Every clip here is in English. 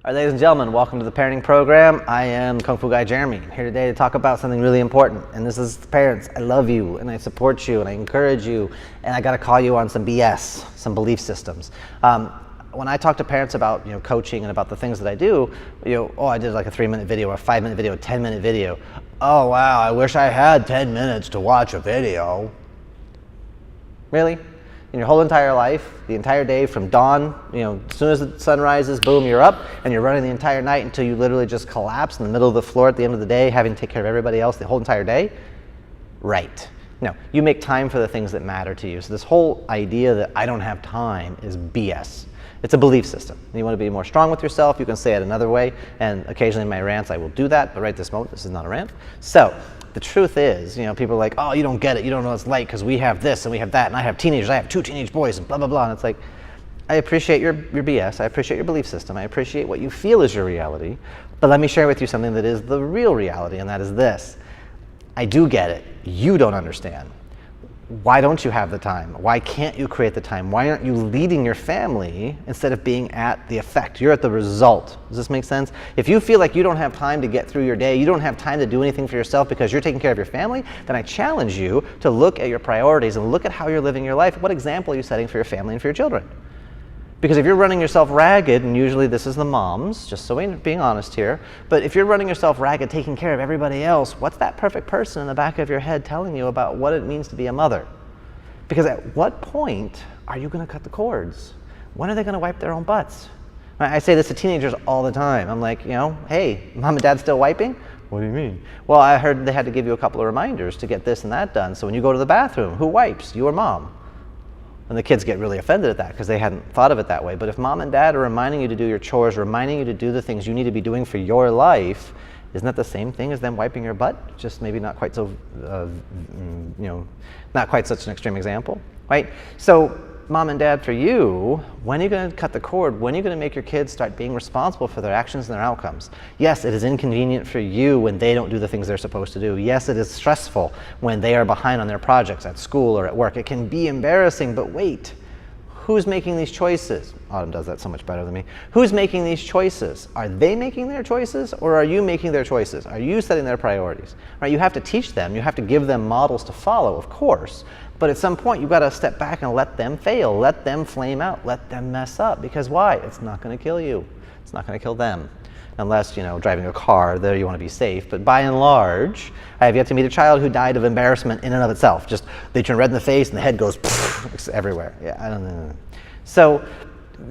All right, ladies and gentlemen, welcome to the parenting program. I am Kung Fu Guy Jeremy. I'm here today to talk about something really important. And this is parents. I love you and I support you and I encourage you. And I got to call you on some BS, some belief systems. When I talk to parents about coaching and about the things that I do, I did like a 3-minute video, or a 5-minute video, a 10-minute video. Oh wow, I wish I had 10 minutes to watch a video. Really? In your whole entire life, the entire day from dawn, as soon as the sun rises, boom, you're up, and you're running the entire night until you literally just collapse in the middle of the floor at the end of the day, having to take care of everybody else the whole entire day? Right. No, you make time for the things that matter to you. So this whole idea that I don't have time is BS. It's a belief system. You want to be more strong with yourself, you can say it another way, and occasionally in my rants I will do that, but right this moment, this is not a rant. So, the truth is, people are like, oh, you don't get it, you don't know what it's like because we have this and we have that, and I have teenagers, I have 2 teenage boys, and blah, blah, blah. And it's like, I appreciate your BS, I appreciate your belief system, I appreciate what you feel is your reality, but let me share with you something that is the real reality, and that is this. I do get it, you don't understand. Why don't you have the time? Why can't you create the time? Why aren't you leading your family instead of being at the effect? You're at the result. Does this make sense? If you feel like you don't have time to get through your day, you don't have time to do anything for yourself because you're taking care of your family, then I challenge you to look at your priorities and look at how you're living your life. What example are you setting for your family and for your children? Because if you're running yourself ragged, and usually this is the moms, just so we're being honest here, but if you're running yourself ragged, taking care of everybody else, what's that perfect person in the back of your head telling you about what it means to be a mother? Because at what point are you going to cut the cords? When are they going to wipe their own butts? I say this to teenagers all the time. I'm like, hey, mom and dad still wiping? What do you mean? Well, I heard they had to give you a couple of reminders to get this and that done. So when you go to the bathroom, who wipes? You or mom? And the kids get really offended at that because they hadn't thought of it that way. But if mom and dad are reminding you to do your chores, reminding you to do the things you need to be doing for your life, isn't that the same thing as them wiping your butt? Just maybe not quite so, not quite such an extreme example, right? So mom and dad, for you, when are you going to cut the cord? When are you going to make your kids start being responsible for their actions and their outcomes? Yes, it is inconvenient for you when they don't do the things they're supposed to do. Yes, it is stressful when they are behind on their projects at school or at work. It can be embarrassing, but wait. Who's making these choices? Autumn does that so much better than me. Who's making these choices? Are they making their choices, or are you making their choices? Are you setting their priorities? Right? You have to teach them. You have to give them models to follow, of course. But at some point, you've got to step back and let them fail. Let them flame out. Let them mess up. Because why? It's not going to kill you. It's not going to kill them. Unless, driving a car, there you want to be safe. But by and large, I have yet to meet a child who died of embarrassment in and of itself. Just, they turn red in the face and the head goes everywhere. Yeah, I don't know. So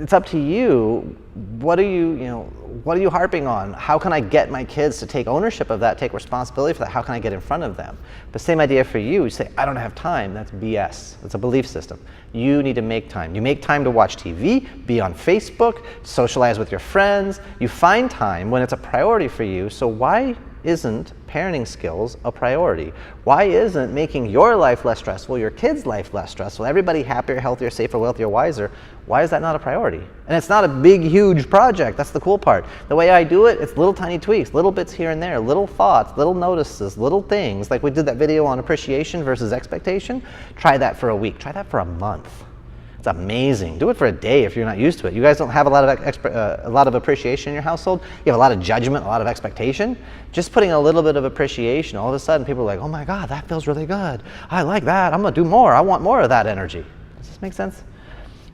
it's up to you. What are you harping on? How can I get my kids to take ownership of that, take responsibility for that? How can I get in front of them? But same idea for you. You say, I don't have time. That's BS. That's a belief system. You need to make time. You make time to watch TV, be on Facebook, socialize with your friends. You find time when it's a priority for you. So why isn't parenting skills a priority? Why isn't making your life less stressful, your kids' life less stressful, everybody happier, healthier, safer, wealthier, wiser? Why is that not a priority? And it's not a big, huge project. That's the cool part. The way I do it, it's little tiny tweaks, little bits here and there, little thoughts, little notices, little things. Like we did that video on appreciation versus expectation. Try that for a week. Try that for a month. It's amazing. Do it for a day if you're not used to it. You guys don't have a lot of appreciation in your household. You have a lot of judgment, a lot of expectation. Just putting a little bit of appreciation, all of a sudden people are like, oh my God, that feels really good. I like that. I'm going to do more. I want more of that energy. Does this make sense?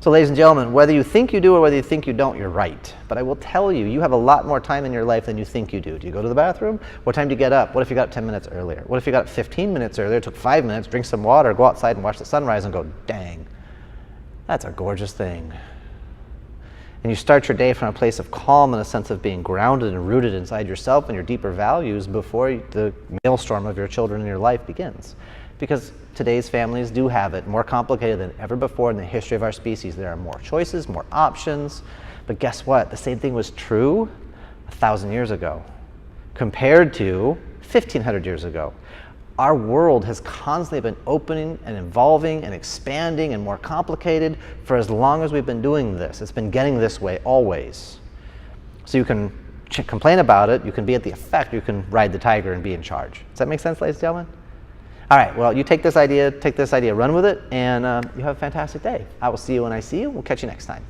So ladies and gentlemen, whether you think you do or whether you think you don't, you're right. But I will tell you, you have a lot more time in your life than you think you do. Do you go to the bathroom? What time do you get up? What if you got up 10 minutes earlier? What if you got up 15 minutes earlier, took 5 minutes, drink some water, go outside and watch the sunrise and go, dang, that's a gorgeous thing. And you start your day from a place of calm and a sense of being grounded and rooted inside yourself and your deeper values before the maelstrom of your children in your life begins. Because today's families do have it more complicated than ever before in the history of our species. There are more choices, more options. But guess what? The same thing was true 1,000 years ago compared to 1,500 years ago. Our world has constantly been opening and evolving and expanding and more complicated for as long as we've been doing this. It's been getting this way always. So you can complain about it, you can be at the effect, you can ride the tiger and be in charge. Does that make sense, ladies and gentlemen? All right, well, you take this idea, run with it, and you have a fantastic day. I will see you when I see you. We'll catch you next time.